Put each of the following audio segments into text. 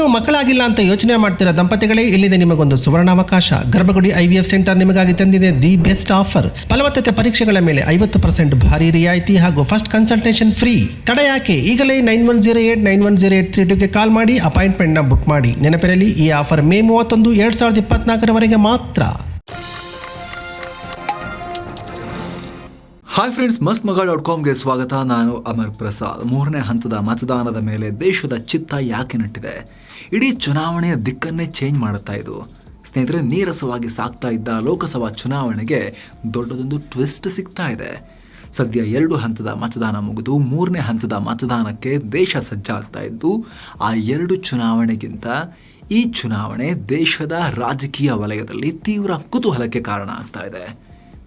ಇನ್ನು ಮಕ್ಕಳಾಗಿಲ್ಲ ಅಂತ ಯೋಚನೆ ಮಾಡ್ತಿರೋ ದಂಪತಿಗಳೇ, ಇಲ್ಲಿದೆ ನಿಮಗೊಂದು ಸುವರ್ಣಾವಕಾಶ. ಗರ್ಭಗುಡಿ IVF ಸೆಂಟರ್ ನಿಮಗಾಗಿ ತಂದಿದೆ ದಿ ಬೆಸ್ಟ್ ಆಫರ್. ಫಲವತ್ತತೆ ಪರೀಕ್ಷೆಗಳ ಮೇಲೆ 50% ಭಾರಿ ರಿಯಾಯಿತಿ ಹಾಗೂ ಫಸ್ಟ್ ಕನ್ಸಲ್ಟೇಷನ್ ಫ್ರೀ. ತಡ ಯಾಕೆ, ಈಗಲೇ 9108910832ಗೆ ಕಾಲ್ ಮಾಡಿ ಅಪಾಯಿಂಟ್ಮೆಂಟ್ನ ಬುಕ್ ಮಾಡಿ. ನೆನಪಿರಲಿ, ಈ ಆಫರ್ ಮೇ 31, 2024 ಮಾತ್ರ. ಹಾಯ್ ಫ್ರೆಂಡ್ಸ್, mastmaga.comಗೆ ಸ್ವಾಗತ. ನಾನು ಅಮರ್ ಪ್ರಸಾದ್. 3ನೇ ಹಂತದ ಮತದಾನದ ಮೇಲೆ ದೇಶದ ಚಿತ್ತ ಯಾಕೆ ನೆಟ್ಟಿದೆ? ಇಡೀ ಚುನಾವಣೆಯ ದಿಕ್ಕನ್ನೇ ಚೇಂಜ್ ಮಾಡುತ್ತಾ ಇದು. ಸ್ನೇಹಿತರೆ, ನೀರಸವಾಗಿ ಸಾಗ್ತಾ ಇದ್ದ ಲೋಕಸಭಾ ಚುನಾವಣೆಗೆ ದೊಡ್ಡದೊಂದು ಟ್ವಿಸ್ಟ್ ಸಿಗ್ತಾ ಇದೆ. ಸದ್ಯ 2 ಹಂತದ ಮತದಾನ ಮುಗಿದು 3ನೇ ಹಂತದ ಮತದಾನಕ್ಕೆ ದೇಶ ಸಜ್ಜಾಗ್ತಾ ಇದ್ದು, ಆ 2 ಚುನಾವಣೆಗಿಂತ ಈ ಚುನಾವಣೆ ದೇಶದ ರಾಜಕೀಯ ವಲಯದಲ್ಲಿ ತೀವ್ರ ಕುತೂಹಲಕ್ಕೆ ಕಾರಣ ಆಗ್ತಾ ಇದೆ.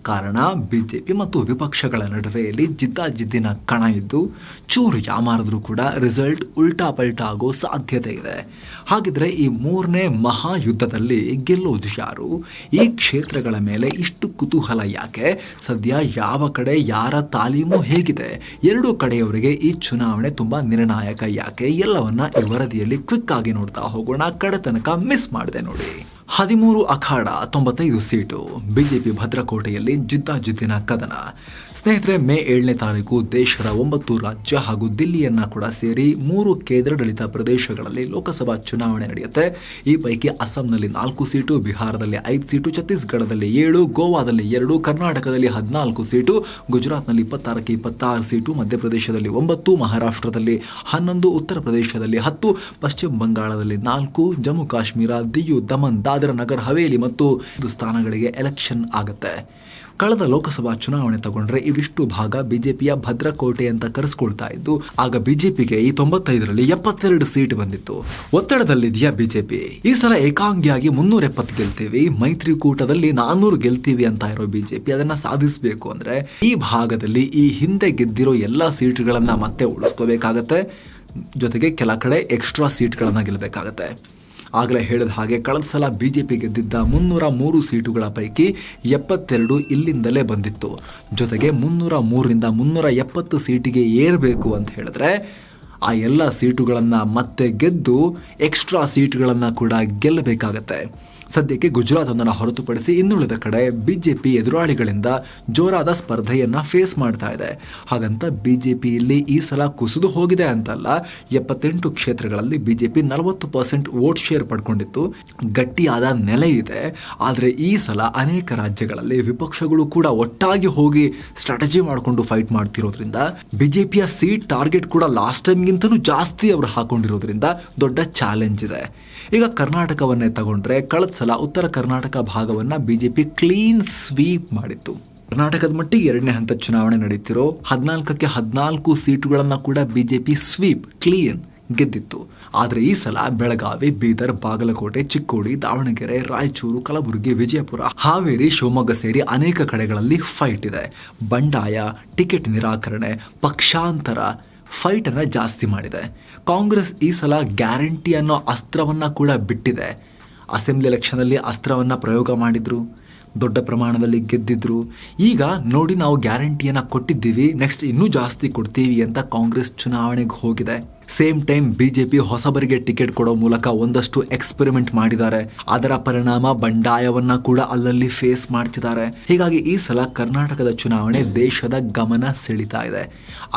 ಕಾರಣ, ಬಿಜೆಪಿ ಮತ್ತು ವಿಪಕ್ಷಗಳ ನಡುವೆಯಲ್ಲಿ ಜಿದ್ದಾಜಿದ್ದಿನ ಕಣ ಇದ್ದು, ಚೂರು ಯಾಮಾರಿದ್ರೂ ಕೂಡ ರಿಸಲ್ಟ್ ಉಲ್ಟಾ ಪಲ್ಟಾ ಆಗೋ ಸಾಧ್ಯತೆ ಇದೆ. ಹಾಗಿದ್ರೆ ಈ 3ನೇ ಮಹಾಯುದ್ಧದಲ್ಲಿ ಗೆಲ್ಲೋದು ಯಾರು? ಈ ಕ್ಷೇತ್ರಗಳ ಮೇಲೆ ಇಷ್ಟು ಕುತೂಹಲ ಯಾಕೆ? ಸದ್ಯ ಯಾವ ಕಡೆ ಯಾರ ತಾಲೀಮು ಹೇಗಿದೆ? 2 ಕಡೆಯವರಿಗೆ ಈ ಚುನಾವಣೆ ತುಂಬಾ ನಿರ್ಣಾಯಕ ಯಾಕೆ? ಎಲ್ಲವನ್ನ ಈ ವರದಿಯಲ್ಲಿ ಕ್ವಿಕ್ ಆಗಿ ನೋಡ್ತಾ ಹೋಗೋಣ. ಕಡೆ ತನಕ ಮಿಸ್ ಮಾಡಿದೆ ನೋಡಿ. 13 ಅಖಾಡ 95 ಸೀಟು. ಬಿಜೆಪಿ ಭದ್ರಕೋಟೆಯಲ್ಲಿ ಜಿದ್ದಾಜಿದ್ದಿನ ಕದನ. ಸ್ನೇಹಿತರೆ, ಮೇ 7ನೇ ತಾರೀಕು ದೇಶದ 9 ರಾಜ್ಯ ಹಾಗೂ ದಿಲ್ಲಿಯನ್ನ ಕೂಡ ಸೇರಿ 3 ಕೇಂದ್ರಾಡಳಿತ ಪ್ರದೇಶಗಳಲ್ಲಿ ಲೋಕಸಭಾ ಚುನಾವಣೆ ನಡೆಯುತ್ತೆ. ಈ ಪೈಕಿ ಅಸ್ಸಾಂನಲ್ಲಿ 4 ಸೀಟು, ಬಿಹಾರದಲ್ಲಿ 5 ಸೀಟು, ಛತ್ತೀಸ್ಗಢದಲ್ಲಿ 7, ಗೋವಾದಲ್ಲಿ 2, ಕರ್ನಾಟಕದಲ್ಲಿ 14 ಸೀಟು, ಗುಜರಾತ್ನಲ್ಲಿ 26ಕ್ಕೆ 26 ಸೀಟು, ಮಧ್ಯಪ್ರದೇಶದಲ್ಲಿ 9, ಮಹಾರಾಷ್ಟ್ರದಲ್ಲಿ 11, ಉತ್ತರ ಪ್ರದೇಶದಲ್ಲಿ 10, ಪಶ್ಚಿಮ ಬಂಗಾಳದಲ್ಲಿ 4, ಜಮ್ಮು ಕಾಶ್ಮೀರ, ದಿಯು, ದಮನ್, ದಾದರ್ ನಗರ್ ಹವೇಲಿ ಮತ್ತು ಸ್ಥಾನಗಳಿಗೆ ಎಲೆಕ್ಷನ್ ಆಗುತ್ತೆ. ಕಳೆದ ಲೋಕಸಭಾ ಚುನಾವಣೆ ತಗೊಂಡ್ರೆ ಇವಿಷ್ಟು ಭಾಗ ಬಿಜೆಪಿಯ ಭದ್ರಕೋಟೆ ಅಂತ ಕರೆಸ್ಕೊಳ್ತಾ ಇದ್ದು, ಆಗ ಬಿಜೆಪಿಗೆ ಈ 95ರಲ್ಲಿ 72 ಸೀಟ್ ಬಂದಿತ್ತು. ಒತ್ತಡದಲ್ಲಿದೆಯಾ ಬಿಜೆಪಿ? ಈ ಸಲ ಏಕಾಂಗಿಯಾಗಿ 370 ಗೆಲ್ತೀವಿ, ಮೈತ್ರಿಕೂಟದಲ್ಲಿ 400 ಗೆಲ್ತೀವಿ ಅಂತ ಇರೋ ಬಿಜೆಪಿ ಅದನ್ನ ಸಾಧಿಸಬೇಕು ಅಂದ್ರೆ ಈ ಭಾಗದಲ್ಲಿ ಈ ಹಿಂದೆ ಗೆದ್ದಿರೋ ಎಲ್ಲಾ ಸೀಟ್ಗಳನ್ನ ಮತ್ತೆ ಉಳಿಸ್ಕೋಬೇಕಾಗತ್ತೆ. ಜೊತೆಗೆ ಕೆಲ ಕಡೆ ಎಕ್ಸ್ಟ್ರಾ ಸೀಟ್ಗಳನ್ನ ಗೆಲ್ಲಬೇಕಾಗತ್ತೆ. ಆಗಲೇ ಹೇಳಿದ ಹಾಗೆ ಕಳೆದ ಸಲ ಬಿಜೆಪಿ ಗೆದ್ದಿದ್ದ 303 ಸೀಟುಗಳ ಪೈಕಿ 72 ಇಲ್ಲಿಂದಲೇ ಬಂದಿತ್ತು. ಜೊತೆಗೆ 303ರಿಂದ 370 ಸೀಟಿಗೆ ಏರಬೇಕು ಅಂತ ಹೇಳಿದ್ರೆ ಆ ಎಲ್ಲ ಸೀಟುಗಳನ್ನು ಮತ್ತೆ ಗೆದ್ದು ಎಕ್ಸ್ಟ್ರಾ ಸೀಟುಗಳನ್ನು ಕೂಡ ಗೆಲ್ಲಬೇಕಾಗತ್ತೆ. ಸದ್ಯಕ್ಕೆ ಗುಜರಾತ್ ಒಂದನ್ನು ಹೊರತುಪಡಿಸಿ ಇನ್ನುಳಿದ ಕಡೆ ಬಿಜೆಪಿ ಎದುರಾಳಿಗಳಿಂದ ಜೋರಾದ ಸ್ಪರ್ಧೆಯನ್ನ ಫೇಸ್ ಮಾಡ್ತಾ ಇದೆ. ಹಾಗಂತ ಬಿಜೆಪಿಯಲ್ಲಿ ಈ ಸಲ ಕುಸಿದು ಹೋಗಿದೆ ಅಂತಲ್ಲ. 78 ಕ್ಷೇತ್ರಗಳಲ್ಲಿ ಬಿಜೆಪಿ 40% ವೋಟ್ ಶೇರ್ ಪಡ್ಕೊಂಡಿತ್ತು. ಗಟ್ಟಿಯಾದ ನೆಲೆ ಇದೆ. ಆದರೆ ಈ ಸಲ ಅನೇಕ ರಾಜ್ಯಗಳಲ್ಲಿ ವಿಪಕ್ಷಗಳು ಕೂಡ ಒಟ್ಟಾಗಿ ಹೋಗಿ ಸ್ಟ್ರಾಟಜಿ ಮಾಡಿಕೊಂಡು ಫೈಟ್ ಮಾಡ್ತಿರೋದ್ರಿಂದ ಬಿಜೆಪಿಯ ಸೀಟ್ ಟಾರ್ಗೆಟ್ ಕೂಡ ಲಾಸ್ಟ್ ಟೈಮ್ಗಿಂತಲೂ ಜಾಸ್ತಿ ಅವರು ಹಾಕೊಂಡಿರೋದ್ರಿಂದ ದೊಡ್ಡ ಚಾಲೆಂಜ್ ಇದೆ. ಈಗ ಕರ್ನಾಟಕವನ್ನೇ ತಗೊಂಡ್ರೆ ಕಳೆದ ಸಲ ಉತ್ತರ ಕರ್ನಾಟಕ ಭಾಗವನ್ನ ಬಿಜೆಪಿ ಕ್ಲೀನ್ ಸ್ವೀಪ್ ಮಾಡಿತ್ತು. ಕರ್ನಾಟಕದ ಮಟ್ಟಿಗೆ 2ನೇ ಹಂತ ಚುನಾವಣೆ ನಡೆಯುತ್ತಿರೋ 14ಕ್ಕೆ 14 ಸೀಟುಗಳನ್ನ ಕೂಡ ಬಿಜೆಪಿ ಸ್ವೀಪ್ ಕ್ಲೀನ್ ಗೆದ್ದಿತ್ತು. ಆದರೆ ಈ ಸಲ ಬೆಳಗಾವಿ, ಬೀದರ್, ಬಾಗಲಕೋಟೆ, ಚಿಕ್ಕೋಡಿ, ದಾವಣಗೆರೆ, ರಾಯಚೂರು, ಕಲಬುರಗಿ, ವಿಜಯಪುರ, ಹಾವೇರಿ, ಶಿವಮೊಗ್ಗ ಸೇರಿ ಅನೇಕ ಕಡೆಗಳಲ್ಲಿ ಫೈಟ್ ಇದೆ. ಬಂಡಾಯ, ಟಿಕೆಟ್ ನಿರಾಕರಣೆ, ಪಕ್ಷಾಂತರ ಫೈಟ್ ಅನ್ನ ಜಾಸ್ತಿ ಮಾಡಿದೆ. ಕಾಂಗ್ರೆಸ್ ಈ ಸಲ ಗ್ಯಾರಂಟಿ ಅನ್ನೋ ಅಸ್ತ್ರವನ್ನ ಕೂಡ ಬಿಟ್ಟಿದೆ. ಅಸೆಂಬ್ಲಿ ಎಲೆಕ್ಷನ್ ಅಲ್ಲಿ ಅಸ್ತ್ರವನ್ನ ಪ್ರಯೋಗ ಮಾಡಿದ್ರು, ದೊಡ್ಡ ಪ್ರಮಾಣದಲ್ಲಿ ಗೆದ್ದಿದ್ರು. ಈಗ ನೋಡಿ, ನಾವು ಗ್ಯಾರಂಟಿಯನ್ನ ಕೊಟ್ಟಿದ್ದೀವಿ, ನೆಕ್ಸ್ಟ್ ಇನ್ನೂ ಜಾಸ್ತಿ ಕೊಡ್ತೀವಿ ಅಂತ ಕಾಂಗ್ರೆಸ್ ಚುನಾವಣೆಗೆ ಹೋಗಿದೆ. ಸೇಮ್ ಟೈಮ್ ಬಿಜೆಪಿ ಹೊಸಬರಿಗೆ ಟಿಕೆಟ್ ಕೊಡೋ ಮೂಲಕ ಒಂದಷ್ಟು ಎಕ್ಸ್ಪೆರಿಮೆಂಟ್ ಮಾಡಿದ್ದಾರೆ. ಅದರ ಪರಿಣಾಮ ಬಂಡಾಯವನ್ನ ಕೂಡ ಅಲ್ಲಲ್ಲಿ ಫೇಸ್ ಮಾಡ್ತಿದ್ದಾರೆ. ಹೀಗಾಗಿ ಈ ಸಲ ಕರ್ನಾಟಕದ ಚುನಾವಣೆ ದೇಶದ ಗಮನ ಸೆಳೀತಾ ಇದೆ.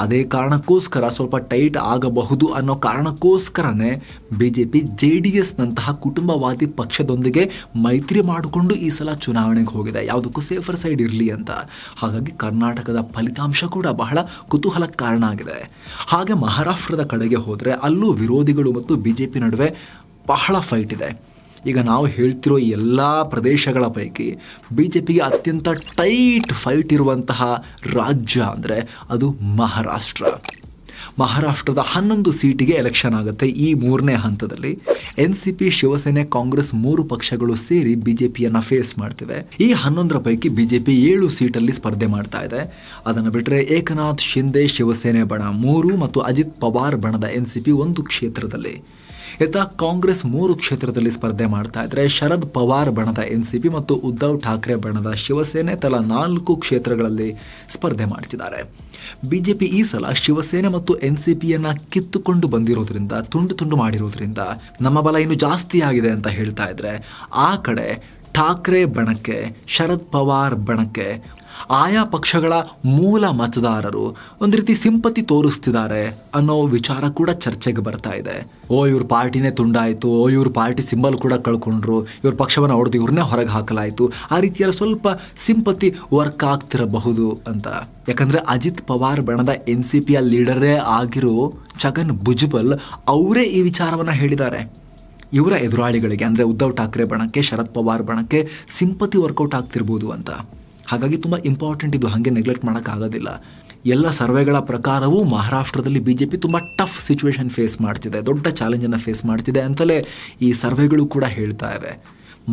ಅದೇ ಕಾರಣಕ್ಕೋಸ್ಕರ ಸ್ವಲ್ಪ ಟೈಟ್ ಆಗಬಹುದು ಅನ್ನೋ ಕಾರಣಕ್ಕೋಸ್ಕರನೇ ಬಿಜೆಪಿ JDS ನಂತಹ ಕುಟುಂಬವಾದಿ ಪಕ್ಷದೊಂದಿಗೆ ಮೈತ್ರಿ ಮಾಡಿಕೊಂಡು ಈ ಸಲ ಚುನಾವಣೆಗೆ ಹೋಗಿದೆ, ಯಾವುದಕ್ಕೂ ಸೇಫರ್ ಸೈಡ್ ಇರಲಿ ಅಂತ. ಹಾಗಾಗಿ ಕರ್ನಾಟಕದ ಫಲಿತಾಂಶ ಕೂಡ ಬಹಳ ಕುತೂಹಲಕ್ಕೆ ಕಾರಣ ಆಗಿದೆ. ಹಾಗೆ ಮಹಾರಾಷ್ಟ್ರದ ಕಡೆಗೆ ಹೋದ್ರೆ ಅಲ್ಲೂ ವಿರೋಧಿಗಳು ಮತ್ತು ಬಿಜೆಪಿ ನಡುವೆ ಬಹಳ ಫೈಟ್ ಇದೆ. ಈಗ ನಾವು ಹೇಳ್ತಿರೋ ಎಲ್ಲ ಪ್ರದೇಶಗಳ ಪೈಕಿ ಬಿಜೆಪಿಗೆ ಅತ್ಯಂತ ಟೈಟ್ ಫೈಟ್ ಇರುವಂತಹ ರಾಜ್ಯ ಅಂದರೆ ಅದು ಮಹಾರಾಷ್ಟ್ರ. ಮಹಾರಾಷ್ಟ್ರದ 11 ಸೀಟಿಗೆ ಎಲೆಕ್ಷನ್ ಆಗುತ್ತೆ. ಈ 3ನೇ ಹಂತದಲ್ಲಿ NCP, ಶಿವಸೇನೆ, ಕಾಂಗ್ರೆಸ್ 3 ಪಕ್ಷಗಳು ಸೇರಿ ಬಿಜೆಪಿಯನ್ನ ಫೇಸ್ ಮಾಡ್ತಿವೆ. ಈ 11ರ ಪೈಕಿ ಬಿಜೆಪಿ 7 ಸೀಟಲ್ಲಿ ಸ್ಪರ್ಧೆ ಮಾಡ್ತಾ ಇದೆ. ಅದನ್ನು ಬಿಟ್ಟರೆ ಏಕನಾಥ್ ಶಿಂದೆ ಶಿವಸೇನೆ ಬಣ 3 ಮತ್ತು ಅಜಿತ್ ಪವಾರ್ ಬಣದ NCP 1 ಕ್ಷೇತ್ರದಲ್ಲಿ. ಇತ್ತ ಕಾಂಗ್ರೆಸ್ 3 ಕ್ಷೇತ್ರದಲ್ಲಿ ಸ್ಪರ್ಧೆ ಮಾಡ್ತಾ ಇದ್ರೆ ಶರದ್ ಪವಾರ್ ಬಣದ ಎನ್ಸಿಪಿ ಮತ್ತು ಉದ್ಧವ್ ಠಾಕ್ರೆ ಬಣದ ಶಿವಸೇನೆ ತಲಾ 4 ಕ್ಷೇತ್ರಗಳಲ್ಲಿ ಸ್ಪರ್ಧೆ ಮಾಡ್ತಿದ್ದಾರೆ. ಬಿಜೆಪಿ ಈ ಸಲ ಶಿವಸೇನೆ ಮತ್ತು ಎನ್ಸಿಪಿಯನ್ನ ಕಿತ್ತುಕೊಂಡು ಬಂದಿರೋದ್ರಿಂದ, ತುಂಡು ಮಾಡಿರೋದ್ರಿಂದ ನಮ್ಮ ಬಲ ಇನ್ನು ಜಾಸ್ತಿ ಆಗಿದೆ ಅಂತ ಹೇಳ್ತಾ ಇದ್ರೆ, ಆ ಕಡೆ ಠಾಕ್ರೆ ಬಣಕ್ಕೆ, ಶರದ್ ಪವಾರ್ ಬಣಕ್ಕೆ ಆಯಾ ಪಕ್ಷಗಳ ಮೂಲ ಮತದಾರರು ಒಂದು ರೀತಿ ಸಿಂಪತಿ ತೋರಿಸ್ತಿದ್ದಾರೆ ಅನ್ನೋ ವಿಚಾರ ಕೂಡ ಚರ್ಚೆಗೆ ಬರ್ತಾ ಇದೆ. ಇವ್ರ ಪಾರ್ಟಿನೇ ತುಂಡಾಯಿತು, ಇವ್ರ ಪಾರ್ಟಿ ಸಿಂಬಲ್ ಕೂಡ ಕಳ್ಕೊಂಡ್ರು, ಇವ್ರ ಪಕ್ಷವನ್ನು ಹೊಡೆದು ಇವ್ರನ್ನೇ ಹೊರಗೆ ಹಾಕಲಾಯಿತು, ಆ ರೀತಿಯ ಸ್ವಲ್ಪ ಸಿಂಪತಿ ವರ್ಕ್ ಆಗ್ತಿರಬಹುದು ಅಂತ. ಯಾಕಂದ್ರೆ ಅಜಿತ್ ಪವಾರ್ ಬಣದ ಎನ್ಸಿಪಿಯ ಲೀಡರೇ ಆಗಿರೋ ಛಗನ್ ಭುಜಬಲ್ ಅವರೇ ಈ ವಿಚಾರವನ್ನ ಹೇಳಿದ್ದಾರೆ. ಇವರ ಎದುರಾಳಿಗಳಿಗೆ ಅಂದರೆ ಉದ್ಧವ್ ಠಾಕ್ರೆ ಬಣಕ್ಕೆ, ಶರದ್ ಪವಾರ್ ಬಣಕ್ಕೆ ಸಿಂಪತಿ ವರ್ಕೌಟ್ ಆಗ್ತಿರ್ಬೋದು ಅಂತ. ಹಾಗಾಗಿ ತುಂಬ ಇಂಪಾರ್ಟೆಂಟ್ ಇದು, ಹಾಗೆ ನೆಗ್ಲೆಕ್ಟ್ ಮಾಡೋಕ್ಕಾಗೋದಿಲ್ಲ. ಎಲ್ಲ ಸರ್ವೆಗಳ ಪ್ರಕಾರವೂ ಮಹಾರಾಷ್ಟ್ರದಲ್ಲಿ ಬಿಜೆಪಿ ತುಂಬ ಟಫ್ ಸಿಚುವೇಶನ್ ಫೇಸ್ ಮಾಡ್ತಿದೆ, ದೊಡ್ಡ ಚಾಲೆಂಜನ್ನು ಫೇಸ್ ಮಾಡ್ತಿದೆ ಅಂತಲೇ ಈ ಸರ್ವೆಗಳು ಕೂಡ ಹೇಳ್ತಾ ಇವೆ.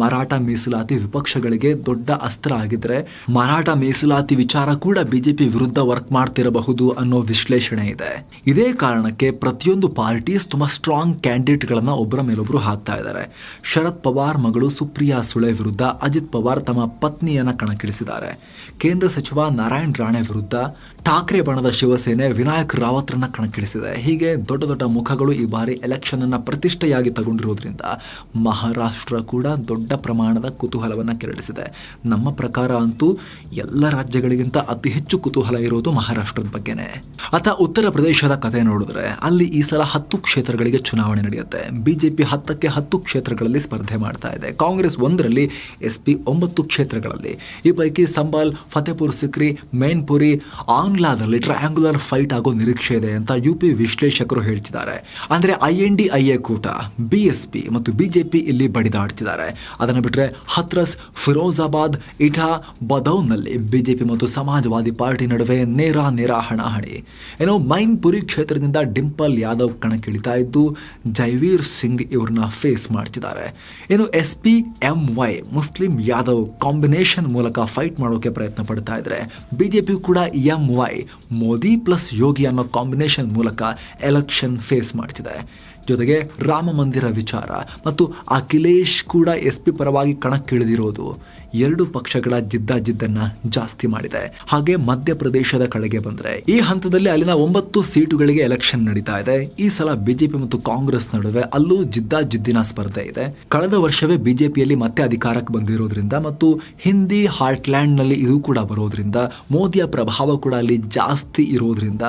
ಮರಾಠ ಮೀಸಲಾತಿ ವಿಪಕ್ಷಗಳಿಗೆ ದೊಡ್ಡ ಅಸ್ತ್ರ ಆಗಿದ್ರೆ, ಮರಾಠ ಮೀಸಲಾತಿ ವಿಚಾರ ಕೂಡ ಬಿಜೆಪಿ ವಿರುದ್ಧ ವರ್ಕ್ ಮಾಡ್ತಿರಬಹುದು ಅನ್ನೋ ವಿಶ್ಲೇಷಣೆ ಇದೆ. ಇದೇ ಕಾರಣಕ್ಕೆ ಪ್ರತಿಯೊಂದು ಪಾರ್ಟೀಸ್ ತುಂಬಾ ಸ್ಟ್ರಾಂಗ್ ಕ್ಯಾಂಡಿಡೇಟ್ಗಳನ್ನ ಒಬ್ಬರ ಮೇಲೊಬ್ರು ಹಾಕ್ತಾ ಇದ್ದಾರೆ. ಶರದ್ ಪವಾರ್ ಮಗಳು ಸುಪ್ರಿಯಾ ಸುಳೆ ವಿರುದ್ಧ ಅಜಿತ್ ಪವಾರ್ ತಮ್ಮ ಪತ್ನಿಯನ್ನ ಕಣಕ್ಕಿಳಿಸಿದ್ದಾರೆ. ಕೇಂದ್ರ ಸಚಿವ ನಾರಾಯಣ್ ರಾಣೆ ವಿರುದ್ಧ ಠಾಕ್ರೆ ಬಣದ ಶಿವಸೇನೆ ವಿನಾಯಕ್ ರಾವತ್ರನ್ನ ಕಣಕ್ಕಿಳಿಸಿದೆ. ಹೀಗೆ ದೊಡ್ಡ ದೊಡ್ಡ ಮುಖಗಳು ಈ ಬಾರಿ ಎಲೆಕ್ಷನ್ ಅನ್ನ ಪ್ರತಿಷ್ಠೆಯಾಗಿ ತಗೊಂಡಿರೋದ್ರಿಂದ ಮಹಾರಾಷ್ಟ್ರ ಕೂಡ ದೊಡ್ಡ ಪ್ರಮಾಣದ ಕುತೂಹಲವನ್ನು ಕೆರಳಿಸಿದೆ. ನಮ್ಮ ಪ್ರಕಾರ ಅಂತೂ ಎಲ್ಲ ರಾಜ್ಯಗಳಿಗಿಂತ ಅತಿ ಹೆಚ್ಚು ಕುತೂಹಲ ಇರೋದು ಮಹಾರಾಷ್ಟ್ರದ ಬಗ್ಗೆನೇ. ಉತ್ತರ ಪ್ರದೇಶದ ಕಥೆ ನೋಡಿದ್ರೆ ಅಲ್ಲಿ ಈ ಸಲ 10 ಕ್ಷೇತ್ರಗಳಿಗೆ ಚುನಾವಣೆ ನಡೆಯುತ್ತೆ. ಬಿಜೆಪಿ 10ಕ್ಕೆ 10 ಕ್ಷೇತ್ರಗಳಲ್ಲಿ ಸ್ಪರ್ಧೆ ಮಾಡ್ತಾ ಇದೆ. ಕಾಂಗ್ರೆಸ್ 1ರಲ್ಲಿ, ಎಸ್ಪಿ 9 ಕ್ಷೇತ್ರಗಳಲ್ಲಿ. ಈ ಪೈಕಿ ಸಂಬಾಲ್, ಫತೇಪುರ್ ಸಿಕ್ರಿ, ಮೇನ್ಪುರಿ, ಆಂಗ್ಲಾದಲ್ಲಿ ಟ್ರಯಾಂಗುಲರ್ ಫೈಟ್ ಆಗೋ ನಿರೀಕ್ಷೆ ಇದೆ ಅಂತ ಯುಪಿ ವಿಶ್ಲೇಷಕರು ಹೇಳ್ತಿದ್ದಾರೆ. ಅಂದ್ರೆ INDIA ಕೂಟ BSP ಮತ್ತು ಬಿಜೆಪಿ ಇಲ್ಲಿ ಬಡಿದಾಡ್ತಿದ್ದಾರೆ. ಅದನ್ನು ಬಿಟ್ಟರೆ ಹತ್ರಸ್, ಫಿರೋಜಾಬಾದ್, ಇಟಾ, ಬದೌನ್ನಲ್ಲಿ ಬಿಜೆಪಿ ಮತ್ತು ಸಮಾಜವಾದಿ ಪಾರ್ಟಿ ನಡುವೆ ನೇರ ಹಣಾಹಣಿ. ಮೈನ್ಪುರಿ ಕ್ಷೇತ್ರದಿಂದ ಡಿಂಪಲ್ ಯಾದವ್ ಕಣಕ್ಕಿಳಿತಾ ಇದ್ದು ಜೈವೀರ್ ಸಿಂಗ್ ಇವ್ರನ್ನ ಫೇಸ್ ಮಾಡ್ತಿದ್ದಾರೆ. SPMY ಮುಸ್ಲಿಂ ಯಾದವ್ ಕಾಂಬಿನೇಷನ್ ಮೂಲಕ ಫೈಟ್ ಮಾಡೋಕೆ ಪ್ರಯತ್ನ ಪಡ್ತಾ ಇದ್ರೆ, ಬಿಜೆಪಿ ಕೂಡ MY ಮೋದಿ ಪ್ಲಸ್ ಯೋಗಿ ಅನ್ನೋ ಕಾಂಬಿನೇಷನ್ ಮೂಲಕ ಎಲೆಕ್ಷನ್ ಫೇಸ್ ಮಾಡ್ತಿದೆ. ಜೊತೆಗೆ ರಾಮ ಮಂದಿರ ವಿಚಾರ ಮತ್ತು ಅಖಿಲೇಶ್ ಕೂಡ SP ಪರವಾಗಿ ಕಣಕ್ಕಿಳಿದಿರೋದು ಎರಡು ಪಕ್ಷಗಳ ಜಿದ್ದನ್ನ ಜಾಸ್ತಿ ಮಾಡಿದೆ. ಹಾಗೆ ಮಧ್ಯಪ್ರದೇಶದ ಕಡೆಗೆ ಬಂದ್ರೆ ಈ ಹಂತದಲ್ಲಿ ಅಲ್ಲಿನ 9 ಸೀಟುಗಳಿಗೆ ಎಲೆಕ್ಷನ್ ನಡೀತಾ ಇದೆ. ಈ ಸಲ ಬಿಜೆಪಿ ಮತ್ತು ಕಾಂಗ್ರೆಸ್ ನಡುವೆ ಅಲ್ಲೂ ಜಿದ್ದಿನ ಸ್ಪರ್ಧೆ ಇದೆ. ಕಳೆದ ವರ್ಷವೇ ಬಿಜೆಪಿಯಲ್ಲಿ ಮತ್ತೆ ಅಧಿಕಾರಕ್ಕೆ ಬಂದಿರೋದ್ರಿಂದ ಮತ್ತು ಹಿಂದಿ ಹಾರ್ಟ್ಲ್ಯಾಂಡ್ ನಲ್ಲಿ ಇದು ಕೂಡ ಬರೋದ್ರಿಂದ, ಮೋದಿಯ ಪ್ರಭಾವ ಕೂಡ ಅಲ್ಲಿ ಜಾಸ್ತಿ ಇರೋದ್ರಿಂದ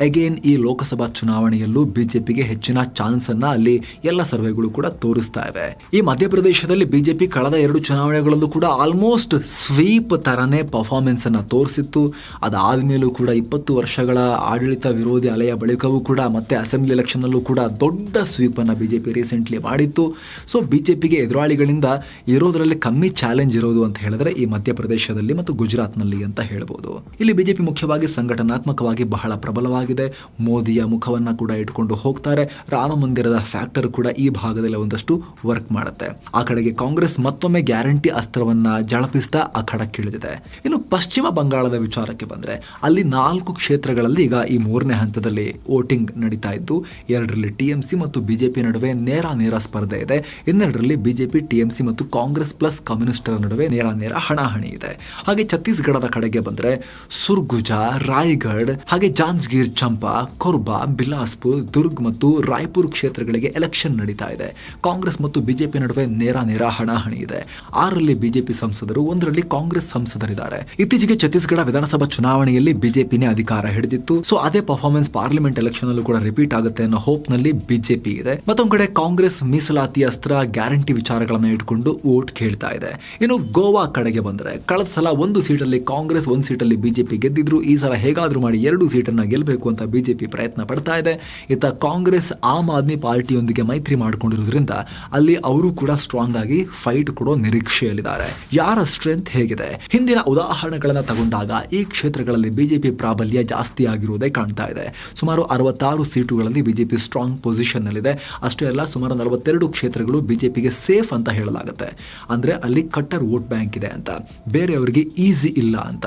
ಅಗೇನ್ ಈ ಲೋಕಸಭಾ ಚುನಾವಣೆಯಲ್ಲೂ ಬಿಜೆಪಿಗೆ ಹೆಚ್ಚಿನ ಚಾನ್ಸ್ ಅನ್ನ ಅಲ್ಲಿ ಎಲ್ಲ ಸರ್ವೆಗಳು ಕೂಡ ತೋರಿಸ್ತಾ ಇವೆ. ಈ ಮಧ್ಯಪ್ರದೇಶದಲ್ಲಿ ಬಿಜೆಪಿ ಕಳೆದ 2 ಚುನಾವಣೆಗಳಲ್ಲೂ ಕೂಡ ಆಲ್ಮೋಸ್ಟ್ ಸ್ವೀಪ್ ತರನೇ ಪರ್ಫಾರ್ಮೆನ್ಸ್ ಅನ್ನ ತೋರಿಸಿತ್ತು. ಅದಾದ್ಮೇಲೂ ಕೂಡ 20 ವರ್ಷಗಳ ಆಡಳಿತ ವಿರೋಧಿ ಅಲೆಯ ಬಳಿಕವೂ ಕೂಡ ಮತ್ತೆ ಅಸೆಂಬ್ಲಿ ಎಲೆಕ್ಷನ್ ಅಲ್ಲೂ ಕೂಡ ದೊಡ್ಡ ಸ್ವೀಪ್ ಅನ್ನ ಬಿಜೆಪಿ ರೀಸೆಂಟ್ಲಿ ಮಾಡಿತ್ತು. ಸೊ ಬಿಜೆಪಿಗೆ ಎದುರಾಳಿಗಳಿಂದ ಇರೋದ್ರಲ್ಲಿ ಕಮ್ಮಿ ಚಾಲೆಂಜ್ ಇರೋದು ಅಂತ ಹೇಳಿದ್ರೆ ಈ ಮಧ್ಯಪ್ರದೇಶದಲ್ಲಿ ಮತ್ತು ಗುಜರಾತ್ನಲ್ಲಿ ಅಂತ ಹೇಳ್ಬೋದು. ಇಲ್ಲಿ ಬಿಜೆಪಿ ಮುಖ್ಯವಾಗಿ ಸಂಘಟನಾತ್ಮಕವಾಗಿ ಬಹಳ ಪ್ರಬಲವಾಗಿದೆ. ಮೋದಿಯ ಮುಖವನ್ನ ಕೂಡ ಇಟ್ಕೊಂಡು ಹೋಗ್ತಾರೆ. ರಾಮ ಮಂದಿರದ ಫ್ಯಾಕ್ಟರ್ ಕೂಡ ಈ ಭಾಗದಲ್ಲಿ ಒಂದಷ್ಟು ವರ್ಕ್ ಮಾಡುತ್ತೆ. ಆ ಕಡೆಗೆ ಕಾಂಗ್ರೆಸ್ ಮತ್ತೊಮ್ಮೆ ಗ್ಯಾರಂಟಿ ಅಸ್ತ್ರವನ್ನ ಜಳಪಿಸ್ತಾ ಅಖಾಡಕ್ಕಿಳಿದಿದೆ. ಇನ್ನು ಪಶ್ಚಿಮ ಬಂಗಾಳದ ವಿಚಾರಕ್ಕೆ ಬಂದ್ರೆ ಅಲ್ಲಿ 4 ಕ್ಷೇತ್ರಗಳಲ್ಲಿ ಈಗ ಈ 3ನೇ ಹಂತದಲ್ಲಿ ವೋಟಿಂಗ್ ನಡೀತಾ ಇದ್ದು, 2ರಲ್ಲಿ TMC ಮತ್ತು ಬಿಜೆಪಿ ನಡುವೆ ನೇರ ಸ್ಪರ್ಧೆ ಇದೆ. ಇನ್ನೆರಡರಲ್ಲಿ ಬಿಜೆಪಿ, TMC ಮತ್ತು ಕಾಂಗ್ರೆಸ್ ಪ್ಲಸ್ ಕಮ್ಯುನಿಸ್ಟರ ನಡುವೆ ನೇರ ಹಣಾಹಣಿ ಇದೆ. ಹಾಗೆ ಛತ್ತೀಸ್ಗಢದ ಕಡೆಗೆ ಬಂದ್ರೆ ಸುರ್ಗುಜಾ, ರಾಯ್ಗಢ್, ಹಾಗೆ ಜಾಂಜ್ಗೀರ್ ಚಂಪಾ, ಕೊರ್ಬಾ, ಬಿಲಾಸ್ಪುರ್, ದುರ್ಗ್ ಮತ್ತು ರಾಯ್ಪುರ್ ಕ್ಷೇತ್ರಗಳಿಗೆ ಎಲೆಕ್ಷನ್ ನಡೀತಾ ಇದೆ. ಕಾಂಗ್ರೆಸ್ ಮತ್ತು ಬಿಜೆಪಿ ನಡುವೆ ನೇರ ಹಣಾಹಣಿ ಇದೆ. 6ರಲ್ಲಿ ಬಿಜೆಪಿ ಸಂಸದರು, 1ರಲ್ಲಿ ಕಾಂಗ್ರೆಸ್ ಸಂಸದರಿದ್ದಾರೆ. ಇತ್ತೀಚೆಗೆ ಛತ್ತೀಸ್ಗಢ ವಿಧಾನಸಭಾ ಚುನಾವಣೆಯಲ್ಲಿ ಬಿಜೆಪಿನೇ ಅಧಿಕಾರ ಹಿಡಿದಿತ್ತು. ಸೊ ಅದೇ ಪರ್ಫಾರ್ಮೆನ್ಸ್ ಪಾರ್ಲಿಮೆಂಟ್ ಎಲೆಕ್ಷನ್ ಅಲ್ಲೂ ಕೂಡ ರಿಪೀಟ್ ಆಗುತ್ತೆ ಅನ್ನೋ ಹೋಪ್ ನಲ್ಲಿ ಬಿಜೆಪಿ ಇದೆ. ಮತ್ತೊಂದು ಕಡೆ ಕಾಂಗ್ರೆಸ್ ಮೀಸಲಾತಿ ಅಸ್ತ್ರ, ಗ್ಯಾರಂಟಿ ವಿಚಾರಗಳನ್ನ ಇಟ್ಕೊಂಡು ವೋಟ್ ಕೇಳ್ತಾ ಇದೆ. ಇನ್ನು ಗೋವಾ ಕಡೆಗೆ ಬಂದ್ರೆ ಕಳೆದ ಸಲ 1 ಸೀಟಲ್ಲಿ ಕಾಂಗ್ರೆಸ್, 1 ಸೀಟಲ್ಲಿ ಬಿಜೆಪಿ ಗೆದ್ದಿದ್ರು. ಈ ಸಲ ಹೇಗಾದ್ರೂ ಮಾಡಿ 2 ಸೀಟನ್ನ ಗೆಲ್ಲಬೇಕು ಅಂತ ಬಿಜೆಪಿ ಪ್ರಯತ್ನ ಪಡ್ತಾ ಇದೆ. ಇತ್ತ ಕಾಂಗ್ರೆಸ್ ಆಮ್ ಆದ್ಮಿ ಪಾರ್ಟಿಯೊಂದಿಗೆ ಮೈತ್ರಿ ಮಾಡಿಕೊಂಡಿರೋದ್ರಿಂದ ಅಲ್ಲಿ ಅವರು ಕೂಡ ಸ್ಟ್ರಾಂಗ್ ಆಗಿ ಫೈಟ್ ಕೊಡೋ ನಿರೀಕ್ಷೆಯಲ್ಲಿದ್ದಾರೆ. ಯಾರ ಸ್ಟ್ರೆಂತ್ ಹೇಗಿದೆ? ಹಿಂದಿನ ಉದಾಹರಣೆಗಳನ್ನ ತಗೊಂಡಾಗ ಈ ಕ್ಷೇತ್ರಗಳಲ್ಲಿ ಬಿಜೆಪಿ ಪ್ರಾಬಲ್ಯ ಜಾಸ್ತಿ ಆಗಿರುವುದೇ ಕಾಣ್ತಾ ಇದೆ. ಸುಮಾರು 66 ಸೀಟುಗಳಲ್ಲಿ ಬಿಜೆಪಿ ಸ್ಟ್ರಾಂಗ್ ಪೊಸಿಷನ್ ನಲ್ಲಿದೆ. ಅಷ್ಟೇ ಅಲ್ಲ, ಸುಮಾರು 42 ಕ್ಷೇತ್ರಗಳು ಬಿಜೆಪಿಗೆ ಸೇಫ್ ಅಂತ ಹೇಳಲಾಗುತ್ತೆ. ಅಂದ್ರೆ ಅಲ್ಲಿ ಕಟ್ಟರ್ ವೋಟ್ ಬ್ಯಾಂಕ್ ಇದೆ ಅಂತ, ಬೇರೆಯವರಿಗೆ ಈಸಿ ಇಲ್ಲ ಅಂತ.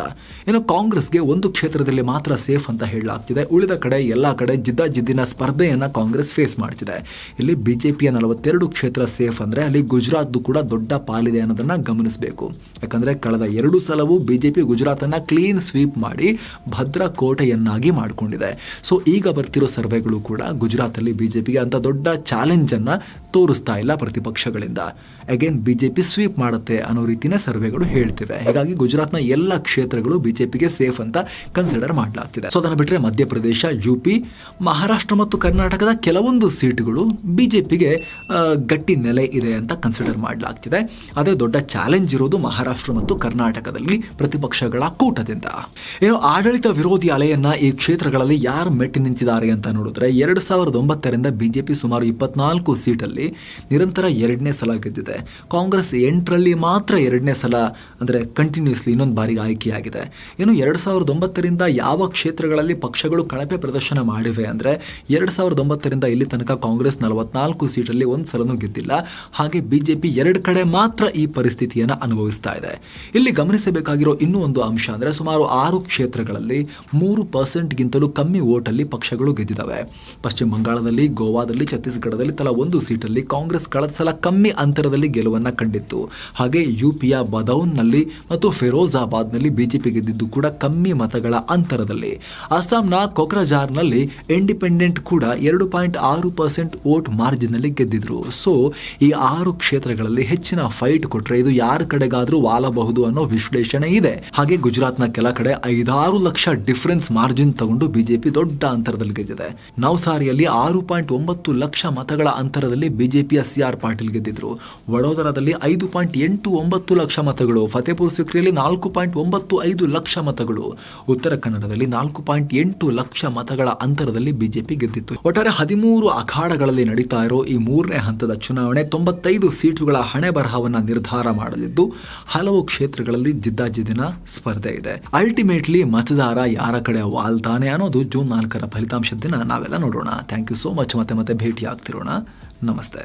ಇನ್ನು ಕಾಂಗ್ರೆಸ್ಗೆ 1 ಕ್ಷೇತ್ರದಲ್ಲಿ ಮಾತ್ರ ಸೇಫ್ ಅಂತ ಹೇಳಲಾಗ್ತಿದೆ. ಉಳಿದ ಕಡೆ ಎಲ್ಲಾ ಕಡೆ ಜಿದ್ದಿನ ಸ್ಪರ್ಧೆಯನ್ನ ಕಾಂಗ್ರೆಸ್ ಫೇಸ್ ಮಾಡ್ತಿದೆ. ಮಾಡ್ತಿದೆ. ಇಲ್ಲಿ ಬಿಜೆಪಿಯ 42 ಕ್ಷೇತ್ರ ಸೇಫ್ ಅಂದರೆ ಅಲ್ಲಿ ಗುಜರಾತ್ ಕೂಡ ದೊಡ್ಡ ಪಾಲಿದೆ ಅನ್ನೋದನ್ನ ಗಮನಿಸಬೇಕು. ಯಾಕಂದ್ರೆ ಕಳೆದ 2 ಸಲವೂ ಬಿಜೆಪಿ ಗುಜರಾತನ್ನ ಕ್ಲೀನ್ ಸ್ವೀಪ್ ಮಾಡಿ ಭದ್ರಾ ಕೋಟೆಯನ್ನಾಗಿ ಮಾಡಿಕೊಂಡಿದೆ. ಸೊ ಈಗ ಬರ್ತಿರೋ ಸರ್ವೆಗಳು ಕೂಡ ಗುಜರಾತಲ್ಲಿ ಬಿಜೆಪಿಗೆ ಅಂತ ದೊಡ್ಡ ಚಾಲೆಂಜ್ ಅನ್ನ ತೋರಿಸ್ತಾ ಇಲ್ಲ ಪ್ರತಿಪಕ್ಷಗಳಿಂದ. ಅಗೇನ್ ಬಿಜೆಪಿ ಸ್ವೀಪ್ ಮಾಡುತ್ತೆ ಅನ್ನೋ ರೀತಿನೇ ಸರ್ವೆಗಳು ಹೇಳ್ತಿವೆ. ಹೀಗಾಗಿ ಗುಜರಾತ್ನ ಎಲ್ಲ ಕ್ಷೇತ್ರಗಳು ಬಿಜೆಪಿಗೆ ಸೇಫ್ ಅಂತ ಕನ್ಸಿಡರ್ ಮಾಡಲಾಗ್ತಿದೆ. ಸೊ ಅದನ್ನು ಬಿಟ್ಟರೆ ಮಧ್ಯಪ್ರದೇಶ, ಯುಪಿ, ಮಹಾರಾಷ್ಟ್ರ ಮತ್ತು ಕರ್ನಾಟಕದ ಕೆಲವೊಂದು ಸೀಟುಗಳು ಬಿಜೆಪಿಗೆ ಗಟ್ಟಿ ನೆಲೆ ಇದೆ ಅಂತ ಕನ್ಸಿಡರ್ ಮಾಡಲಾಗ್ತಿದೆ. ಅದೇ ದೊಡ್ಡ ಚಾಲೆಂಜ್ ಇರೋದು ಮಹಾರಾಷ್ಟ್ರ ಮತ್ತು ಕರ್ನಾಟಕದಲ್ಲಿ ಪ್ರತಿಪಕ್ಷಗಳ ಕೂಟದಿಂದ. ಏನು ಆಡಳಿತ ವಿರೋಧಿ ಅಲೆಯನ್ನ ಈ ಕ್ಷೇತ್ರಗಳಲ್ಲಿ ಯಾರು ಮೆಟ್ಟಿ ನಿಂತಿದ್ದಾರೆ ಅಂತ ನೋಡಿದ್ರೆ 2009ರಿಂದ ಬಿಜೆಪಿ ಸುಮಾರು 24 ಸೀಟಲ್ಲಿ ನಿರಂತರ 2ನೇ ಸಲ ಗೆದ್ದಿದೆ. ಕಾಂಗ್ರೆಸ್ 8ರಲ್ಲಿ ಮಾತ್ರ 2ನೇ ಸಲ ಅಂದರೆ ಕಂಟಿನ್ಯೂಸ್ಲಿ ಇನ್ನೊಂದು ಬಾರಿಗೆ ಆಯ್ಕೆಯಾಗಿದೆ. ಇನ್ನು 2009ರಿಂದ ಯಾವ ಕ್ಷೇತ್ರಗಳಲ್ಲಿ ಪಕ್ಷಗಳು ಕಳಪೆ ಪ್ರದರ್ಶನ ಮಾಡಿವೆ ಅಂದರೆ 2009ರಿಂದ ಇಲ್ಲಿ ತನಕ ಕಾಂಗ್ರೆಸ್ 44 ಸೀಟಲ್ಲಿ ಒಂದು ಸಲನೂ ಗೆದ್ದಿಲ್ಲ. ಹಾಗೆ ಬಿಜೆಪಿ 2 ಕಡೆ ಮಾತ್ರ ಈ ಪರಿಸ್ಥಿತಿಯನ್ನು ಅನುಭವಿಸ್ತಾ ಇದೆ. ಇಲ್ಲಿ ಗಮನಿಸಬೇಕಾಗಿರೋ ಇನ್ನೂ ಒಂದು ಅಂಶ ಅಂದರೆ ಸುಮಾರು 6 ಕ್ಷೇತ್ರಗಳಲ್ಲಿ 3%ಗಿಂತಲೂ ಕಮ್ಮಿ ಓಟಲ್ಲಿ ಪಕ್ಷಗಳು ಗೆದ್ದಿದ್ದಾವೆ. ಪಶ್ಚಿಮ ಬಂಗಾಳದಲ್ಲಿ, ಗೋವಾದಲ್ಲಿ, ಛತ್ತೀಸ್ಗಢದಲ್ಲಿ ತಲಾ 1 ಸೀಟಲ್ಲಿ ಕಾಂಗ್ರೆಸ್ ಕಳೆದ ಸಲ ಕಮ್ಮಿ ಅಂತರದಲ್ಲಿ ಗೆಲುವನ್ನ ಕಂಡಿತ್ತು. ಹಾಗೆ ಯುಪಿಯ ಬದೌನ್ನಲ್ಲಿ ಮತ್ತು ಫಿರೋಜಾಬಾದ್ನಲ್ಲಿ ಬಿಜೆಪಿ ಗೆದ್ದಿದ್ದು ಕೂಡ ಕಮ್ಮಿ ಮತಗಳ ಅಂತರದಲ್ಲಿ. ಅಸ್ಸಾಂನ ಕೊಕ್ರಜಾರ್ನಲ್ಲಿ ಇಂಡಿಪೆಂಡೆಂಟ್ ಕೂಡ 2.6% ವೋಟ್ ಮಾರ್ಜಿನಲ್ಲಿ ಗೆದ್ದಿದ್ರು. ಸೊ ಈ 6 ಕ್ಷೇತ್ರಗಳಲ್ಲಿ ಹೆಚ್ಚಿನ ಫೈಟ್ ಕೊಟ್ರೆ ಇದು ಯಾರ ಕಡೆಗಾದ್ರೂ ವಾಲಬಹುದು ಅನ್ನೋ ವಿಶ್ಲೇಷಣೆ ಇದೆ. ಹಾಗೆ ಗುಜರಾತ್ನ ಕೆಲ ಕಡೆ 5-6 ಲಕ್ಷ ಡಿಫರೆನ್ಸ್ ಮಾರ್ಜಿನ್ ತಗೊಂಡು ಬಿಜೆಪಿ ದೊಡ್ಡ ಅಂತರದಲ್ಲಿ ಗೆದ್ದಿದೆ. ನವಸಾರಿಯಲ್ಲಿ 6.9 ಲಕ್ಷ ಮತಗಳ ಅಂತರದಲ್ಲಿ ಬಿಜೆಪಿಯ ಸಿಆರ್ ಪಾಟೀಲ್ ಗೆದ್ದಿದ್ರು. ವಡೋದರಾದಲ್ಲಿ 5.89 ಲಕ್ಷ ಮತಗಳು, ಫತೇಪುರ್ ಸಿಕ್ರಿಯಲ್ಲಿ 4.95 ಲಕ್ಷ ಮತಗಳು, ಉತ್ತರ ಕನ್ನಡದಲ್ಲಿ 4.8 ಲಕ್ಷ ಮತಗಳ ಅಂತರದಲ್ಲಿ ಬಿಜೆಪಿ ಗೆದ್ದಿತ್ತು. ಒಟ್ಟಾರೆ 13 ಅಖಾಡಗಳಲ್ಲಿ ನಡೀತಾ ಇರೋ ಈ 3ನೇ ಹಂತದ ಚುನಾವಣೆ 95 ಸೀಟುಗಳ ಹಣೆ ಬರಹವನ್ನ ನಿರ್ಧಾರ ಮಾಡಲಿದ್ದು ಹಲವು ಕ್ಷೇತ್ರಗಳಲ್ಲಿ ಜಿದ್ದಾಜಿದ್ದಿನ ಸ್ಪರ್ಧೆ ಇದೆ. ಅಲ್ಟಿಮೇಟ್ಲಿ ಮತದಾರ ಯಾರ ಕಡೆ ವಾಲ್ತಾನೆ ಅನ್ನೋದು ಜೂನ್ 4ರ ಫಲಿತಾಂಶದ ದಿನ ನಾವೆಲ್ಲ ನೋಡೋಣ. Thank you so much. ಮತ್ತೆ ಭೇಟಿ ಆಗ್ತಿರೋಣ. ನಮಸ್ತೆ.